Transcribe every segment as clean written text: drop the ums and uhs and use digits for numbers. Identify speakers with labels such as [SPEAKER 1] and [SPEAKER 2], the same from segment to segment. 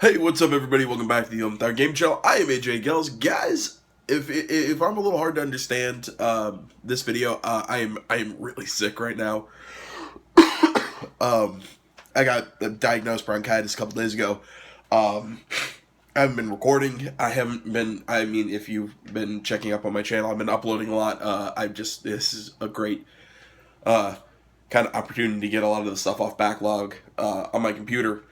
[SPEAKER 1] Hey, what's up, everybody? Welcome back to the Untitled Game Channel. I am AJ Gels, guys. If I'm a little hard to understand this video, I am really sick right now. I got diagnosed bronchitis a couple days ago. I haven't been recording. I haven't been. I mean, if you've been checking up on my channel, I've been uploading a lot. This is a great kind of opportunity to get a lot of the stuff off backlog on my computer.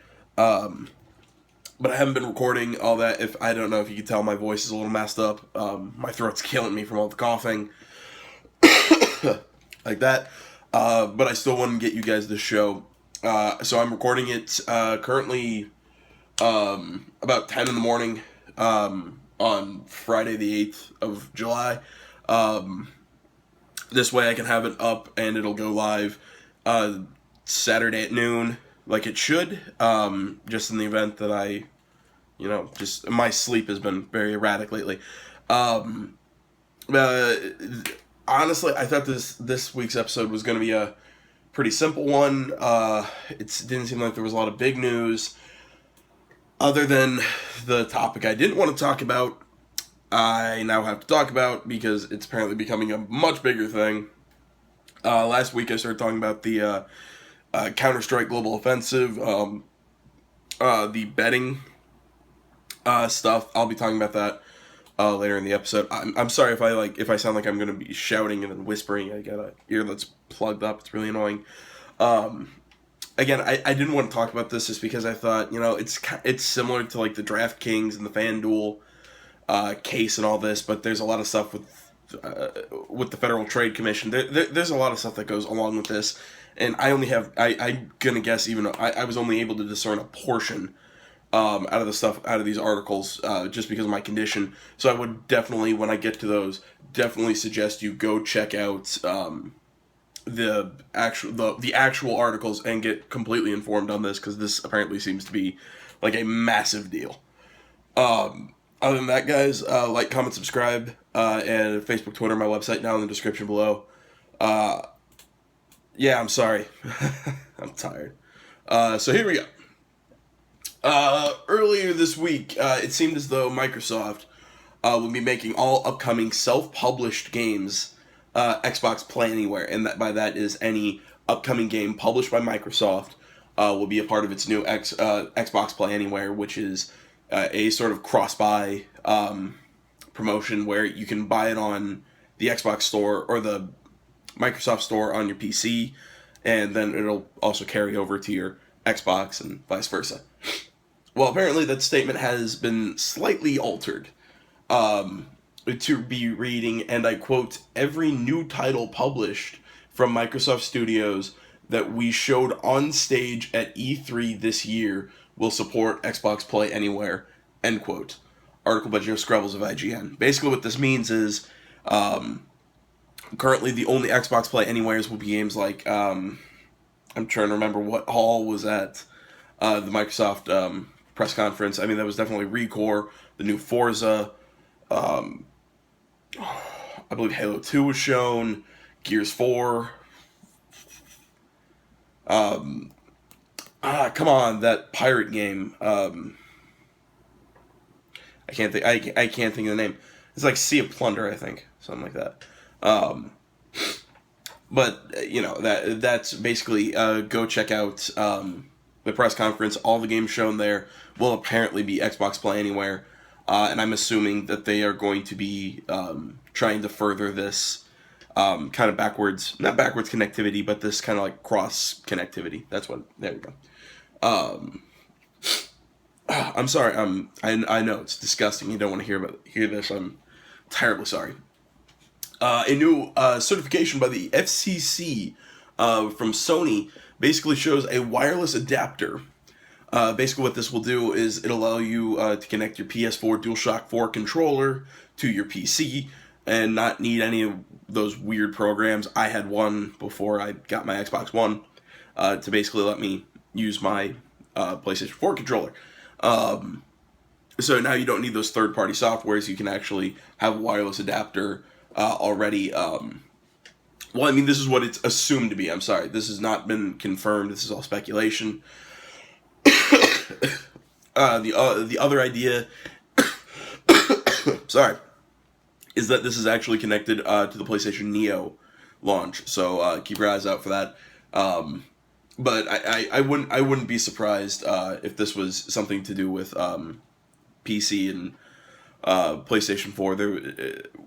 [SPEAKER 1] But I haven't been recording all that. If I don't know if you can tell, my voice is a little messed up. My throat's killing me from all the coughing, like that. But I still want to get you guys this show. So I'm recording it currently about 10 in the morning on Friday the 8th of July. This way I can have it up and it'll go live Saturday at noon, like it should, just in the event that I, just my sleep has been very erratic lately. Honestly, I thought this week's episode was going to be a pretty simple one. It didn't seem like there was a lot of big news, other than the topic I didn't want to talk about. I now have to talk about because it's apparently becoming a much bigger thing. Last week I started talking about the Counter-Strike Global Offensive, the betting stuff. I'll be talking about that later in the episode. I'm sorry if I sound like I'm going to be shouting and then whispering. I got an ear that's plugged up. It's really annoying. Again, I didn't want to talk about this just because I thought, it's similar to like the DraftKings and the FanDuel case and all this, but there's a lot of stuff with the Federal Trade Commission. There's a lot of stuff that goes along with this, and I'm gonna guess, even though I was only able to discern a portion out of these articles just because of my condition. So I would definitely, when I get to those, definitely suggest you go check out the actual articles and get completely informed on this, because this apparently seems to be like a massive deal. Other than that, guys, like, comment, subscribe, and Facebook, Twitter, my website down in the description below. Yeah, I'm sorry. I'm tired. So here we go. Earlier this week, it seemed as though Microsoft will be making all upcoming self-published games Xbox Play Anywhere, and by that is any upcoming game published by Microsoft will be a part of its new Xbox Play Anywhere, which is a sort of cross-buy promotion where you can buy it on the Xbox Store or the Microsoft Store on your PC, and then it'll also carry over to your Xbox and vice versa. Well, apparently that statement has been slightly altered to be reading, and I quote, "Every new title published from Microsoft Studios that we showed on stage at E3 this year will support Xbox Play Anywhere," end quote. Article by Joe Scrubbles of IGN. Basically what this means is, currently the only Xbox Play Anywheres will be games like, I'm trying to remember what hall was at the Microsoft press conference. I mean, that was definitely ReCore, the new Forza, I believe Halo 2 was shown, Gears 4, come on, that pirate game. I can't think of the name. It's like Sea of Plunder, I think, something like that. But that's basically go check out the press conference. All the games shown there will apparently be Xbox Play Anywhere, and I'm assuming that they are going to be trying to further this kind of not backwards connectivity, but this kind of like cross connectivity. There we go. I'm sorry. I know it's disgusting. You don't want to hear this. I'm terribly sorry. A new certification by the FCC from Sony basically shows a wireless adapter. Basically what this will do is it'll allow you to connect your PS4 DualShock 4 controller to your PC and not need any of those weird programs. I had one before I got my Xbox One to basically let me use my PlayStation 4 controller. So now you don't need those third-party softwares. You can actually have a wireless adapter already. Well, I mean, this is what it's assumed to be. I'm sorry. This has not been confirmed. This is all speculation. The other idea, sorry, is that this is actually connected to the PlayStation Neo launch. So keep your eyes out for that. But I wouldn't be surprised if this was something to do with PC and PlayStation 4.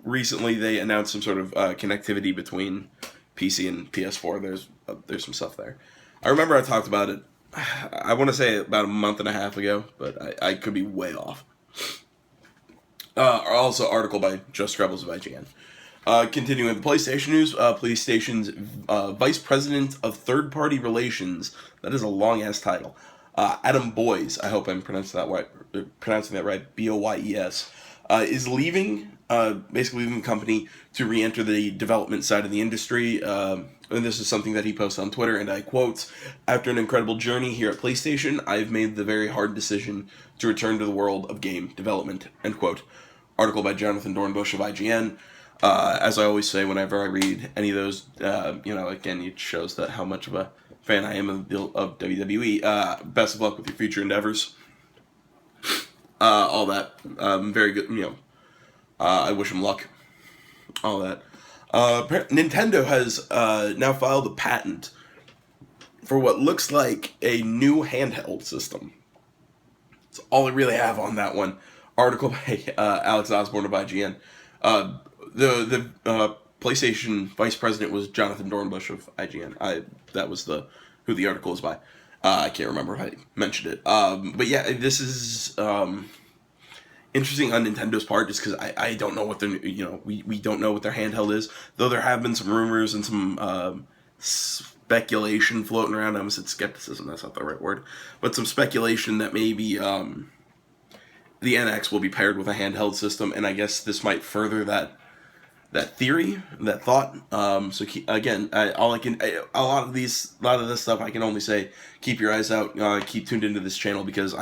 [SPEAKER 1] Recently they announced some sort of connectivity between PC and PS4. There's some stuff there. I remember I talked about it, I want to say about a month and a half ago, but I could be way off. Also, article by Just Rebels of IGN. Continuing with the PlayStation news, PlayStation's Vice President of Third-Party Relations, that is a long-ass title, Adam Boyes, I hope I'm pronouncing that right, B-O-Y-E-S, is leaving, basically leaving the company to re-enter the development side of the industry. And this is something that he posted on Twitter, and I quote, "After an incredible journey here at PlayStation, I've made the very hard decision to return to the world of game development," end quote. Article by Jonathan Dornbush of IGN. As I always say whenever I read any of those, again, it shows that how much of a fan I am of WWE. Best of luck with your future endeavors. All that. Very good, I wish him luck. All that. Nintendo has now filed a patent for what looks like a new handheld system. That's all I really have on that one. Article by Alex Osborne of IGN. The PlayStation vice president was Jonathan Dornbush of IGN. That was who the article is by. I can't remember if I mentioned it. But yeah, this is interesting on Nintendo's part, just because I don't know what we don't know what their handheld is. Though there have been some rumors and some speculation floating around. I almost said skepticism. That's not the right word, but some speculation that maybe the NX will be paired with a handheld system, and I guess this might further that theory, that thought. So again, a lot of this stuff I can only say keep your eyes out, keep tuned into this channel, because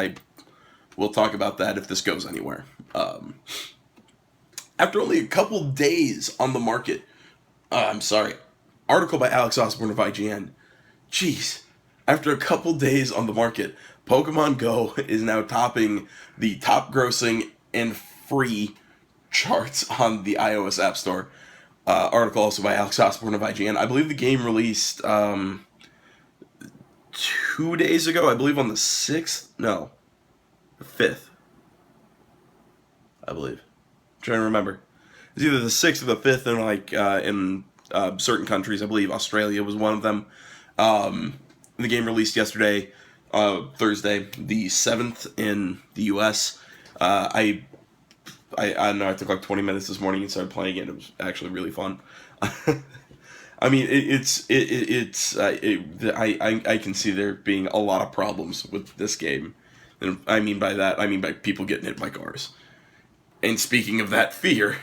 [SPEAKER 1] we'll talk about that if this goes anywhere. After only a couple days on the market, article by Alex Osborne of IGN. Jeez, after a couple days on the market, Pokemon Go is now topping the top grossing and free charts on the iOS App Store. Article also by Alex Osborne of IGN. I believe the game released 2 days ago. I believe on the 6th. No, the 5th. I believe. I'm trying to remember. It's either the 6th or the 5th, and in certain countries. I believe Australia was one of them. The game released yesterday, Thursday, the 7th in the US. I don't know, I took like 20 minutes this morning and started playing it. It was actually really fun. I mean, I can see there being a lot of problems with this game. And I mean by that, by people getting hit by cars. And speaking of that fear,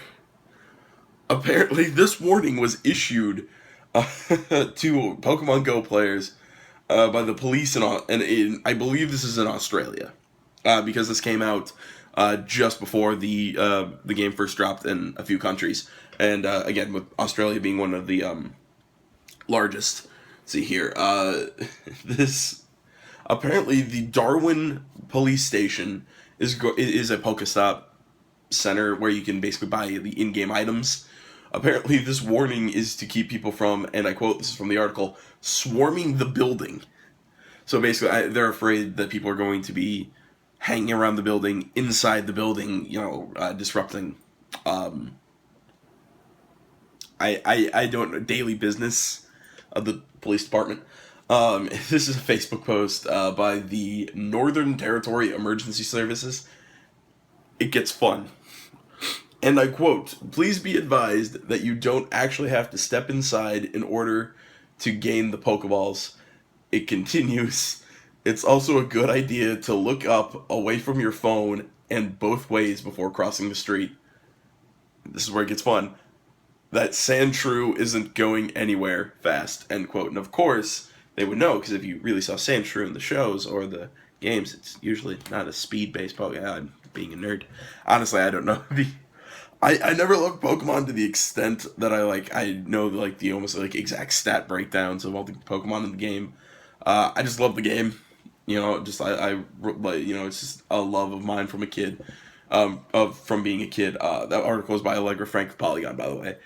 [SPEAKER 1] apparently this warning was issued to Pokemon Go players by the police I believe this is in Australia, because this came out just before the game first dropped in a few countries, and again, with Australia being one of the largest. See here, this apparently the Darwin police station is a Pokestop center where you can basically buy the in-game items. Apparently, this warning is to keep people from, and I quote, this is from the article, swarming the building. So basically, they're afraid that people are going to be hanging around the building, inside the building, disrupting, I don't know, daily business of the police department. This is a Facebook post by the Northern Territory Emergency Services. It gets fun. And I quote, "Please be advised that you don't actually have to step inside in order to gain the Pokeballs." It continues, "It's also a good idea to look up, away from your phone, and both ways before crossing the street." This is where it gets fun. "That Sandshrew isn't going anywhere fast," end quote. And of course, they would know, because if you really saw Sandshrew in the shows or the games, it's usually not a speed-based Pokemon. I'm being a nerd. Honestly, I don't know. I never looked Pokemon to the extent that I know the almost exact stat breakdowns of all the Pokemon in the game. I just love the game. You know, just it's just a love of mine from a kid, from being a kid. That article is by Allegra Frank of Polygon, by the way.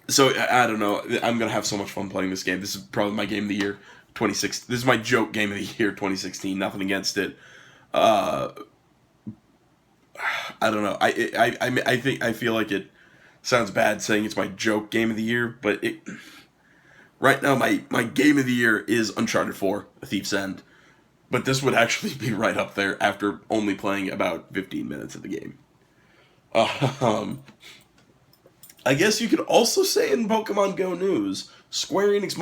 [SPEAKER 1] So I don't know. I'm gonna have so much fun playing this game. This is probably my game of the year, 26. This is my joke game of the year, 2016. Nothing against it. I don't know. I feel like it sounds bad saying it's my joke game of the year, but right now my game of the year is Uncharted 4: A Thief's End. But this would actually be right up there after only playing about 15 minutes of the game. I guess you could also say in Pokemon Go news, Square Enix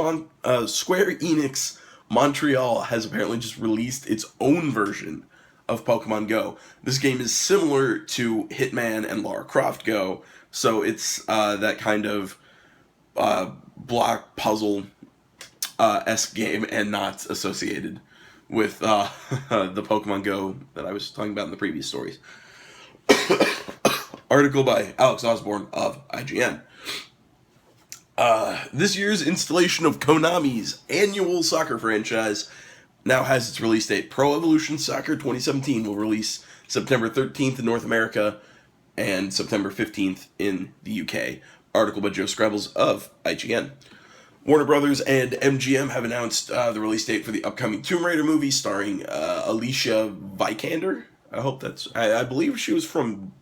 [SPEAKER 1] Montreal has apparently just released its own version of Pokemon Go. This game is similar to Hitman and Lara Croft Go, so it's that kind of block puzzle esque game and not associated with the Pokemon Go that I was talking about in the previous stories. Article by Alex Osborne of IGN. This year's installation of Konami's annual soccer franchise now has its release date. Pro Evolution Soccer 2017 will release September 13th in North America and September 15th in the UK. Article by Joe Scrabbles of IGN. Warner Brothers and MGM have announced the release date for the upcoming Tomb Raider movie starring Alicia Vikander. I believe she was from...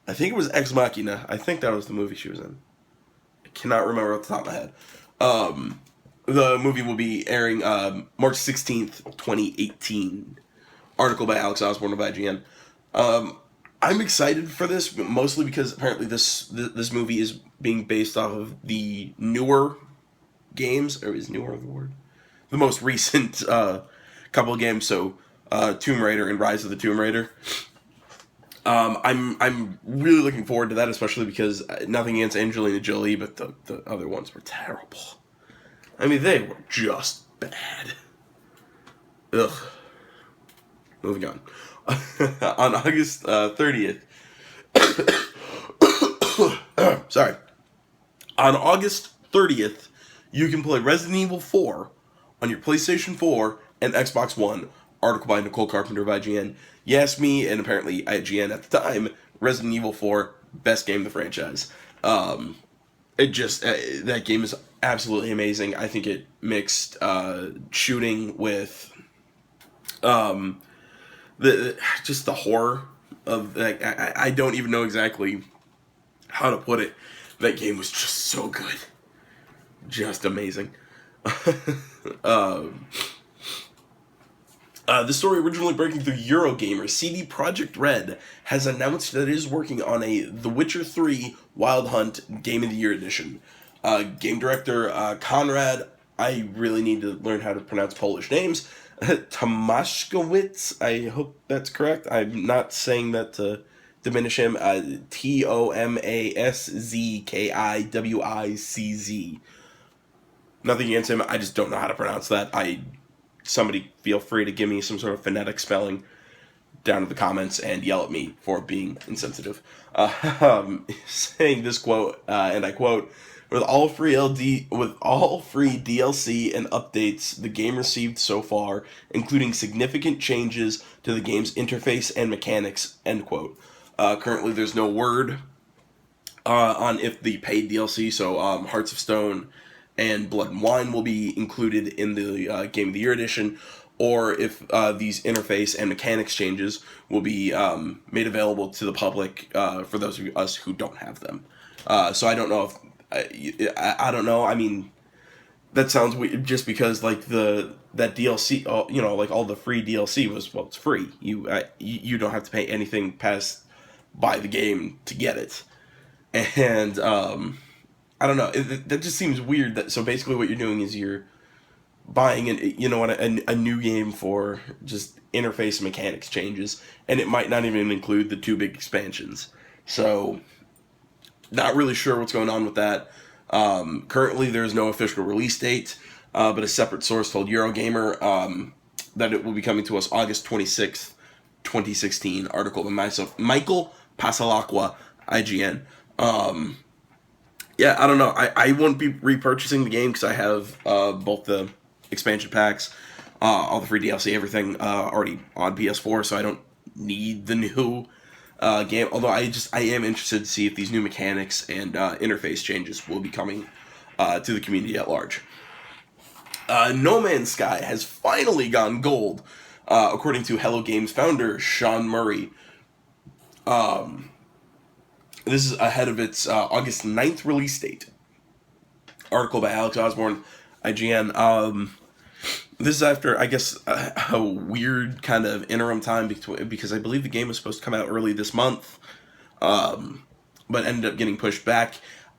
[SPEAKER 1] I think it was Ex Machina. I think that was the movie she was in. I cannot remember off the top of my head. The movie will be airing March 16th, 2018. Article by Alex Osborne of IGN. I'm excited for this, mostly because apparently this movie is being based off of the newer games, or is newer the word? The most recent couple of games, so Tomb Raider and Rise of the Tomb Raider. I'm really looking forward to that, especially because nothing against Angelina Jolie, but the other ones were terrible. I mean, they were just bad. Ugh. Moving on. On August 30th. Sorry. On August 30th, you can play Resident Evil 4 on your PlayStation 4 and Xbox One. Article by Nicole Carpenter of IGN. Yes, me, and apparently IGN at the time, Resident Evil 4, best game of the franchise. That game is absolutely amazing. I think it mixed shooting with the horror of that. I don't even know exactly how to put it. That game was just so good. Just amazing. The story originally breaking through Eurogamer, CD Projekt Red has announced that it is working on a The Witcher 3 Wild Hunt Game of the Year edition. Game director Konrad, I really need to learn how to pronounce Polish names, Tomaszkiewicz, I hope that's correct. I'm not saying that to diminish him. Tomaszkiwicz. Nothing against him, I just don't know how to pronounce that. Somebody feel free to give me some sort of phonetic spelling down in the comments and yell at me for being insensitive. Saying this quote, and I quote, with all free DLC and updates the game received so far, including significant changes to the game's interface and mechanics, end quote. Currently there's no word on if the paid DLC, so Hearts of Stone and Blood and Wine will be included in the Game of the Year edition, or if these interface and mechanics changes will be made available to the public for those of us who don't have them. So I don't know if... I don't know, I mean, that sounds weird, just because, like, that DLC, like, all the free DLC was, well, it's free. You don't have to pay anything past buy the game to get it. And, I don't know. That just seems weird. So basically, what you're doing is you're buying a new game for just interface and mechanics changes, and it might not even include the 2 big expansions. So, not really sure what's going on with that. Currently, there's no official release date, but a separate source told Eurogamer that it will be coming to us August 26th, 2016. Article by myself, Michael Pasalacqua, IGN. Yeah, I don't know. I won't be repurchasing the game because I have both the expansion packs, all the free DLC, everything already on PS4, so I don't need the new game. Although I am interested to see if these new mechanics and interface changes will be coming to the community at large. No Man's Sky has finally gone gold, according to Hello Games founder Sean Murray. This is ahead of its August 9th release date. Article by Alex Osborne, IGN. This is after, I guess, a weird kind of interim time because I believe the game was supposed to come out early this month, but ended up getting pushed back.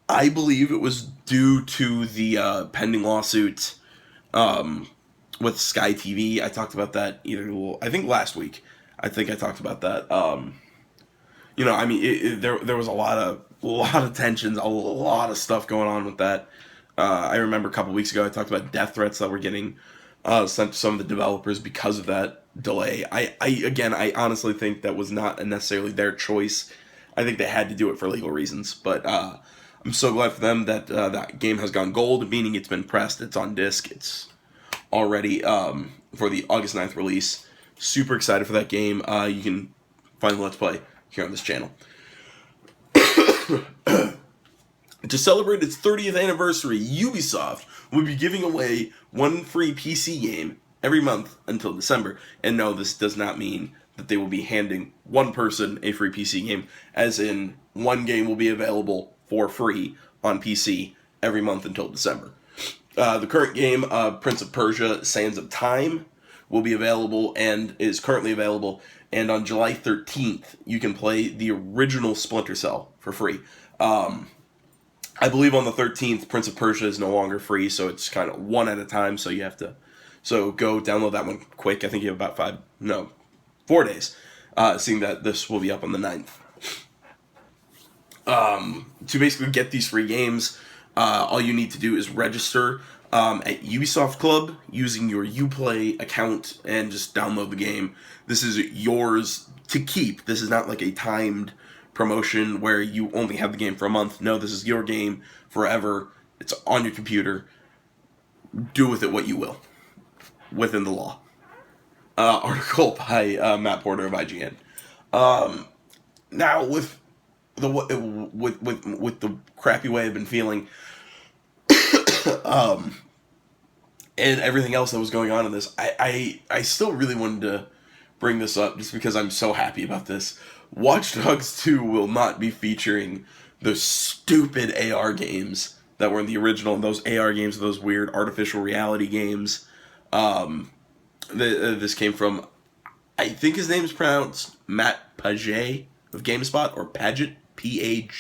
[SPEAKER 1] I believe it was due to the pending lawsuit with Sky TV. I talked about that I think last week. I think I talked about that. I mean, there was a lot of tensions, a lot of stuff going on with that. I remember a couple weeks ago I talked about death threats that were getting sent to some of the developers because of that delay. I honestly think that was not necessarily their choice. I think they had to do it for legal reasons. But I'm so glad for them that that game has gone gold, meaning it's been pressed, it's on disc, it's already for the August 9th release. Super excited for that game. You can find the Let's Play here on this channel. To celebrate its 30th anniversary, Ubisoft will be giving away one free PC game every month until December. And no, this does not mean that they will be handing one person a free PC game, as in one game will be available for free on PC every month until December. The current game, Prince of Persia: Sands of Time, will be available and is currently available. And on July 13th, you can play the original Splinter Cell for free. I believe on the 13th, Prince of Persia is no longer free, so it's kind of one at a time, so you have to... So go download that one quick. I think you have about 4 days, seeing that this will be up on the 9th. To basically get these free games, all you need to do is register at Ubisoft Club using your Uplay account and just download the game. This is yours to keep. This is not like a timed promotion where you only have the game for a month. No, this is your game forever. It's on your computer. Do with it what you will, within the law. Article by Matt Porter of IGN. Now with the crappy way I've been feeling, and everything else that was going on in this, I still really wanted to bring this up just because I'm so happy about this. Watch Dogs 2 will not be featuring those stupid AR games that were in the original, and those AR games, those weird artificial reality games. This came from, I think his name is pronounced Matt Paget of GameSpot, or Paget, Paget.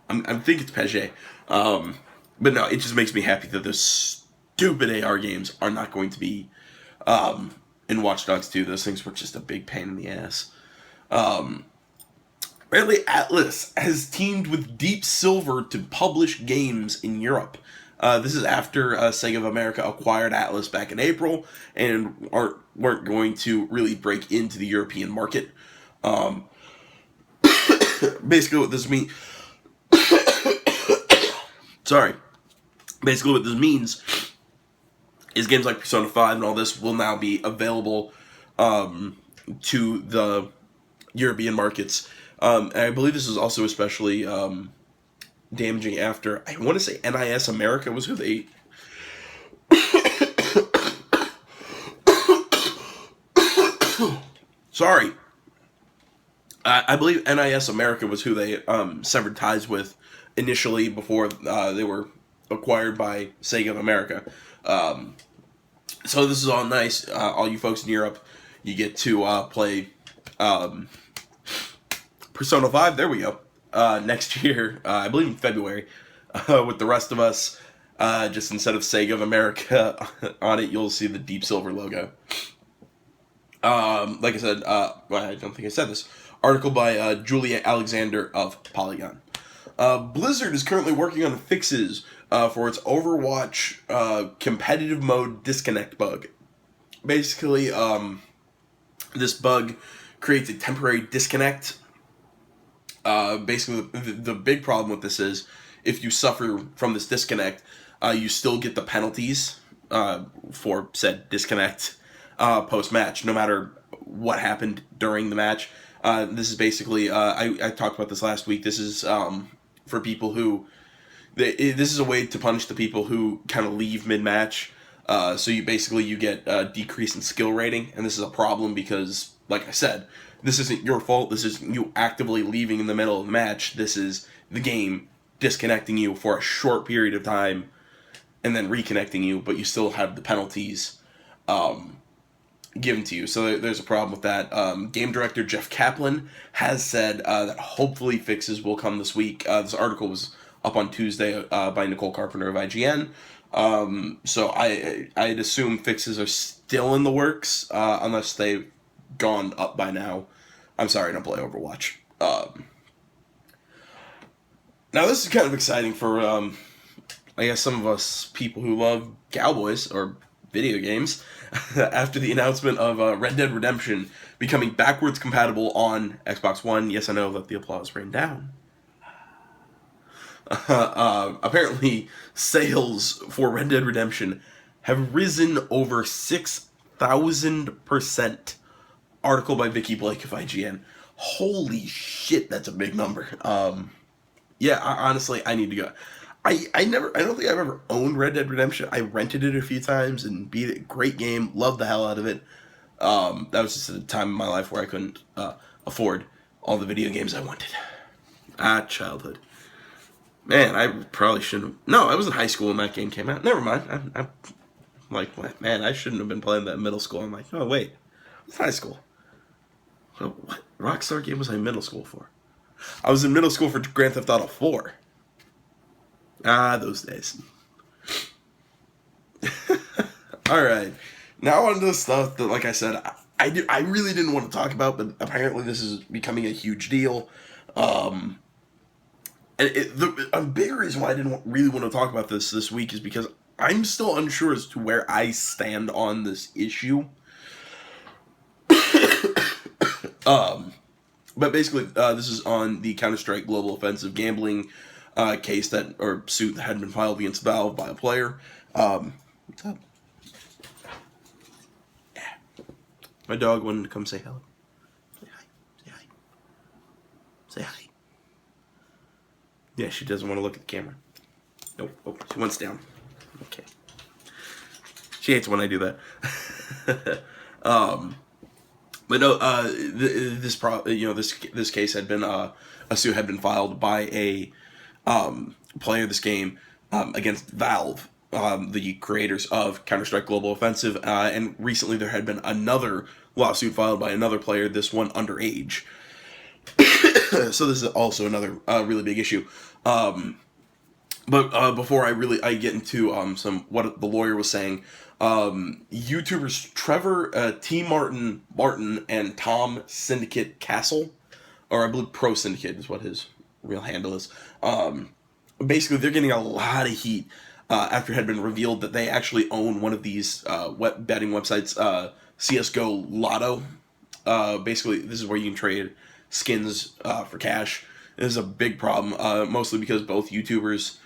[SPEAKER 1] I think it's Paget. But no, it just makes me happy that those stupid AR games are not going to be in Watch Dogs 2. Those things were just a big pain in the ass. Apparently, Atlus has teamed with Deep Silver to publish games in Europe. This is after Sega of America acquired Atlus back in April and weren't going to really break into the European market. Basically, what this means... Sorry. Basically, what this means is games like Persona 5 and all this will now be available to the European markets. And I believe this is also especially damaging after, I want to say NIS America was who they... Sorry. I believe NIS America was who they severed ties with initially before they were acquired by Sega of America. So this is all nice. All you folks in Europe, you get to play Persona 5. There we go. Next year, I believe in February, with the rest of us. Just instead of Sega of America on it, you'll see the Deep Silver logo. Like I said, well, I don't think I said this. Article by Julia Alexander of Polygon. Blizzard is currently working on fixes for its Overwatch competitive mode disconnect bug. Basically, this bug creates a temporary disconnect Basically, the big problem with this is if you suffer from this disconnect, you still get the penalties for said disconnect post-match, no matter what happened during the match. This is basically, I talked about this last week, this is for people who, this is a way to punish the people who kind of leave mid-match. So you get a decrease in skill rating, and this is a problem because, like I said, this isn't your fault. This is you actively leaving in the middle of the match. This is the game disconnecting you for a short period of time and then reconnecting you, but you still have the penalties given to you. So there's a problem with that. Game director Jeff Kaplan has said that hopefully fixes will come this week. This article was up on Tuesday by Nicole Carpenter of IGN. So I'd assume fixes are still in the works, unless they've gone up by now. I'm sorry, I don't play Overwatch. Now this is kind of exciting for, I guess some of us people who love cowboys or video games. After the announcement of Red Dead Redemption becoming backwards compatible on Xbox One. Yes, I know that the applause rained down. Apparently, sales for Red Dead Redemption have risen over 6,000%. Article by Vicky Blake of IGN. Holy shit, that's a big number. Honestly, I need to go. I don't think I've ever owned Red Dead Redemption. I rented it a few times and beat it. Great game. Loved the hell out of it. That was just a time in my life where I couldn't afford all the video games I wanted. Childhood. Man, I probably shouldn't have. No, I was in high school when that game came out. Never mind. I'm like, man, I shouldn't have been playing that in middle school. I'm like, oh, wait. It's high school. What Rockstar game was I in middle school for? I was in middle school for Grand Theft Auto 4. Those days. Alright. Now on to the stuff that, like I said, I really didn't want to talk about, but apparently this is becoming a huge deal. And a big reason why I didn't really want to talk about this week is because I'm still unsure as to where I stand on this issue. But basically, this is on the Counter-Strike Global Offensive gambling case or suit that had been filed against Valve by a player. What's up? Yeah. My dog wanted to come say hello. Say hi. Say hi. Say hi. Yeah, she doesn't want to look at the camera. Nope. Oh, she wants down. Okay. She hates when I do that. But no, this case had been a suit had been filed by a player of this game against Valve, the creators of Counter-Strike Global Offensive, and recently there had been another lawsuit filed by another player, this one underage. So this is also another really big issue. But before I get into some what the lawyer was saying, YouTubers Trevor T. Martin and Tom Syndicate Castle, or I believe Pro Syndicate is what his real handle is. Basically, they're getting a lot of heat after it had been revealed that they actually own one of these web betting websites, CS:GO Lotto. Basically, this is where you can trade skins for cash. This is a big problem, mostly because both YouTubers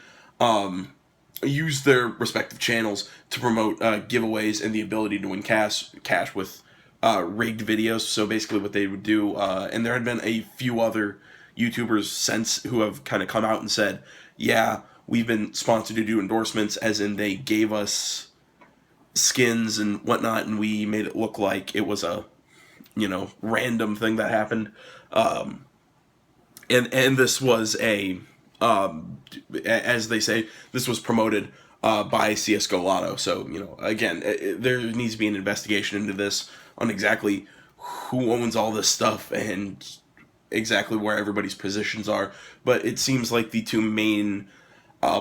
[SPEAKER 1] use their respective channels to promote giveaways and the ability to win cash with rigged videos. So basically what they would do, and there had been a few other YouTubers since who have kind of come out and said, yeah, we've been sponsored to do endorsements, as in they gave us skins and whatnot, and we made it look like it was a, random thing that happened. And this was a, as they say, this was promoted by CS:GO Lotto. So, again, there needs to be an investigation into this on exactly who owns all this stuff and exactly where everybody's positions are. But it seems like the two main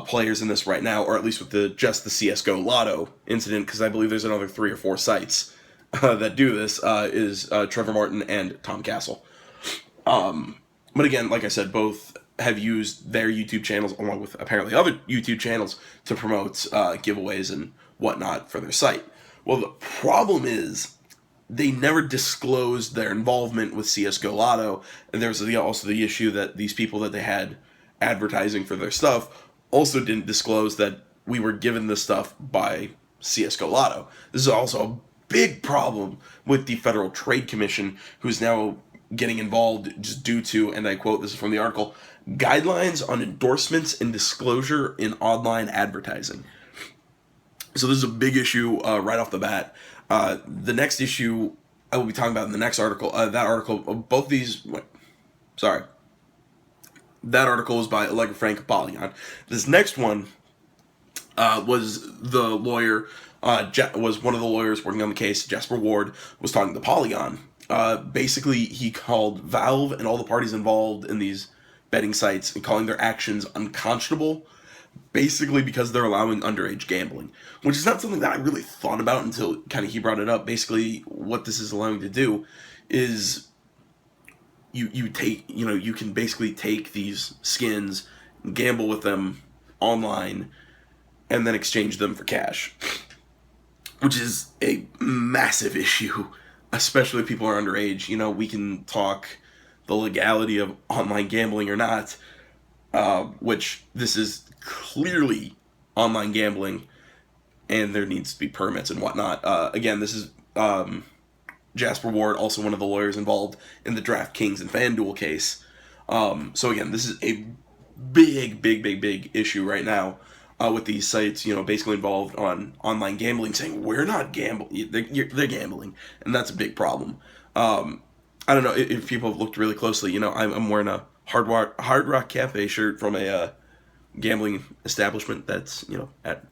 [SPEAKER 1] players in this right now, or at least with just the CS:GO Lotto incident, because I believe there's another 3 or 4 sites that do this, is Trevor Martin and Tom Castle. But again, like I said, both have used their YouTube channels, along with apparently other YouTube channels, to promote giveaways and whatnot for their site. Well, the problem is they never disclosed their involvement with CSGO Lotto, and there's also the issue that these people that they had advertising for their stuff also didn't disclose that we were given this stuff by CSGO Lotto. This is also a big problem with the Federal Trade Commission, who's now getting involved just due to, and I quote, this is from the article, guidelines on endorsements and disclosure in online advertising. So this is a big issue right off the bat. The next issue I will be talking about in the next article, that article was by Allegra Frank of Polygon. This next one was the lawyer, was one of the lawyers working on the case, Jasper Ward, was talking to Polygon. Basically, he called Valve and all the parties involved in these betting sites and calling their actions unconscionable, basically because they're allowing underage gambling, which is not something that I really thought about until kind of he brought it up. Basically, what this is allowing to do is you can basically take these skins, gamble with them online, and then exchange them for cash, which is a massive issue, especially if people are underage. We can talk the legality of online gambling or not, which this is clearly online gambling, and there needs to be permits and whatnot. Again, this is Jasper Ward, also one of the lawyers involved in the DraftKings and FanDuel case. So again, this is a big issue right now with these sites, basically involved on online gambling, saying we're not gambling, they're gambling, and that's a big problem. I don't know if people have looked really closely. I'm wearing a Hard Rock Cafe shirt from a gambling establishment that's at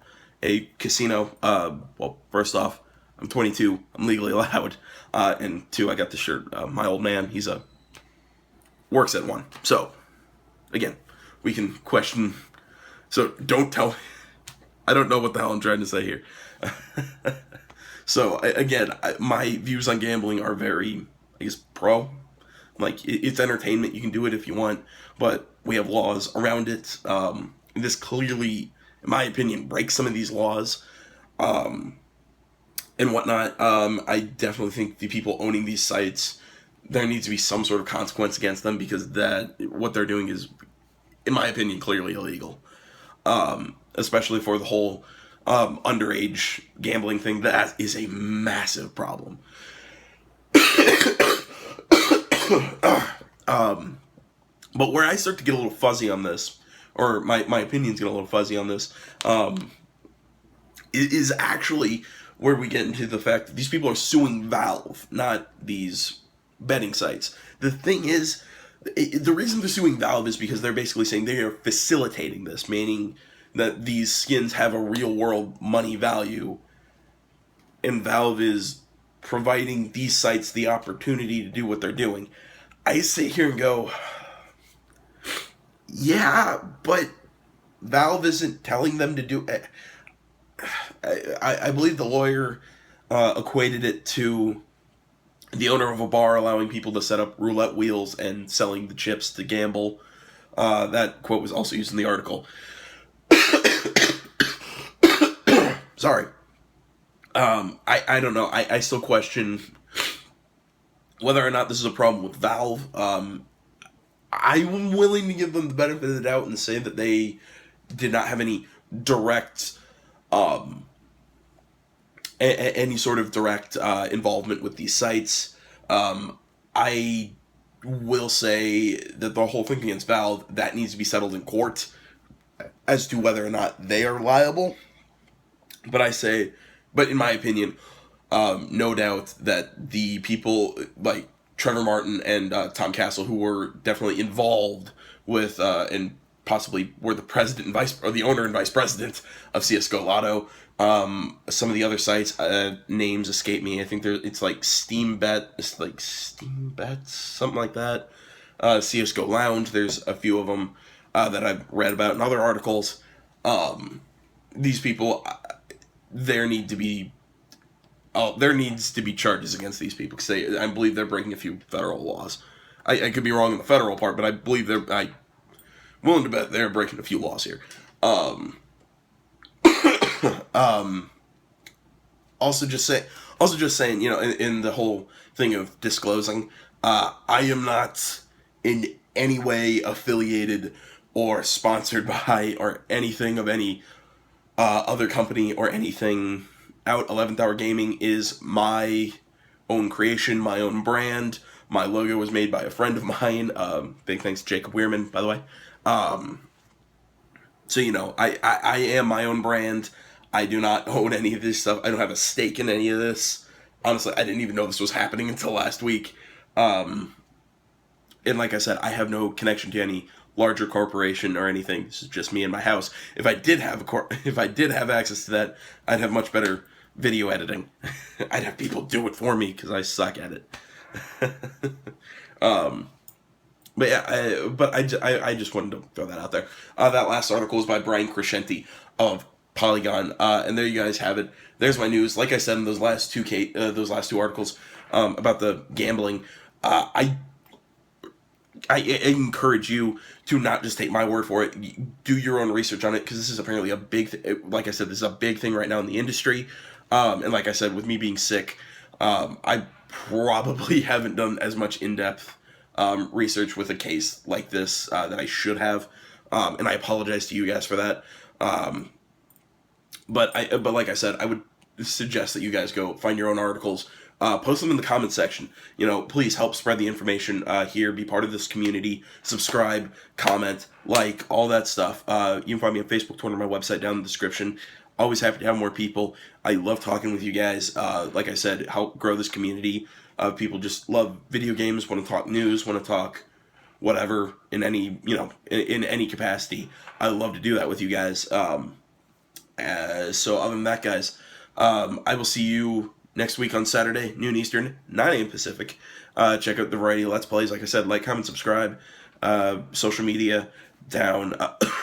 [SPEAKER 1] a casino. Well, first off, I'm 22. I'm legally allowed, and two, I got the shirt. My old man, works at one. So, again, we can question. So don't tell. I don't know what the hell I'm trying to say here. So again, my views on gambling are very, I guess, pro. Like, it's entertainment. You can do it if you want, but we have laws around it. This clearly, in my opinion, breaks some of these laws, and whatnot. I definitely think the people owning these sites, there needs to be some sort of consequence against them, because what they're doing is, in my opinion, clearly illegal. Especially for the whole underage gambling thing. That is a massive problem. But where I start to get a little fuzzy on this, or my opinions get a little fuzzy on this, is actually where we get into the fact that these people are suing Valve, not these betting sites. The thing is, the reason they're suing Valve is because they're basically saying they are facilitating this, meaning that these skins have a real-world money value, and Valve is providing these sites the opportunity to do what they're doing. I sit here and go, yeah, but Valve isn't telling them to do it. I believe the lawyer equated it to the owner of a bar allowing people to set up roulette wheels and selling the chips to gamble. That quote was also used in the article. Sorry. I don't know. I still question whether or not this is a problem with Valve. I'm willing to give them the benefit of the doubt and say that they did not have any direct, any sort of direct involvement with these sites. I will say that the whole thing against Valve, that needs to be settled in court as to whether or not they are liable. But in my opinion, no doubt that the people like Trevor Martin and Tom Castle, who were definitely involved with and possibly were the president and the owner and vice president of CSGO Lotto. Some of the other sites, names escape me. I think it's like SteamBet, something like that. CSGO Lounge, there's a few of them that I've read about in other articles. These people, there needs to be charges against these people, because I believe they're breaking a few federal laws. I could be wrong on the federal part, but I believe I'm willing to bet they're breaking a few laws here. Also Also, just saying, in the whole thing of disclosing, I am not in any way affiliated or sponsored by or anything of any other company or anything out. 11th Hour Gaming is my own creation, my own brand. My logo was made by a friend of mine. Big thanks to Jacob Weirman, by the way. So, I am my own brand. I do not own any of this stuff. I don't have a stake in any of this. Honestly, I didn't even know this was happening until last week. And like I said, I have no connection to any larger corporation or anything. This is just me in my house. If I did have if I did have access to that, I'd have much better video editing. I'd have people do it for me because I suck at it. But yeah, I just wanted to throw that out there. That last article is by Brian Crescenti of Polygon, and there you guys have it. There's my news. Like I said in those last two articles about the gambling, I encourage you to not just take my word for it. Do your own research on it, because this is apparently a big. Like I said, this is a big thing right now in the industry. And like I said, with me being sick, I probably haven't done as much in-depth research with a case like this that I should have, and I apologize to you guys for that. But like I said, I would suggest that you guys go find your own articles, post them in the comments section. Please help spread the information here. Be part of this community. Subscribe, comment, like, all that stuff. You can find me on Facebook, Twitter, my website down in the description. Always happy to have more people. I love talking with you guys. Like I said, help grow this community. People just love video games, want to talk news, want to talk whatever in any, in any capacity. I love to do that with you guys. So other than that, guys, I will see you next week on Saturday, noon Eastern, 9 a.m. Pacific. Check out the variety of Let's Plays. Like I said, like, comment, subscribe. Social media down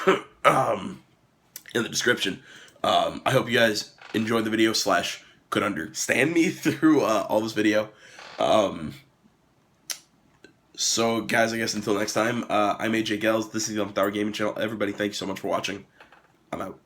[SPEAKER 1] in the description. I hope you guys enjoyed the video / could understand me through all this video. So, guys, I guess until next time, I'm AJ Gels. This is the Untitled Gaming channel. Everybody, thank you so much for watching. I'm out.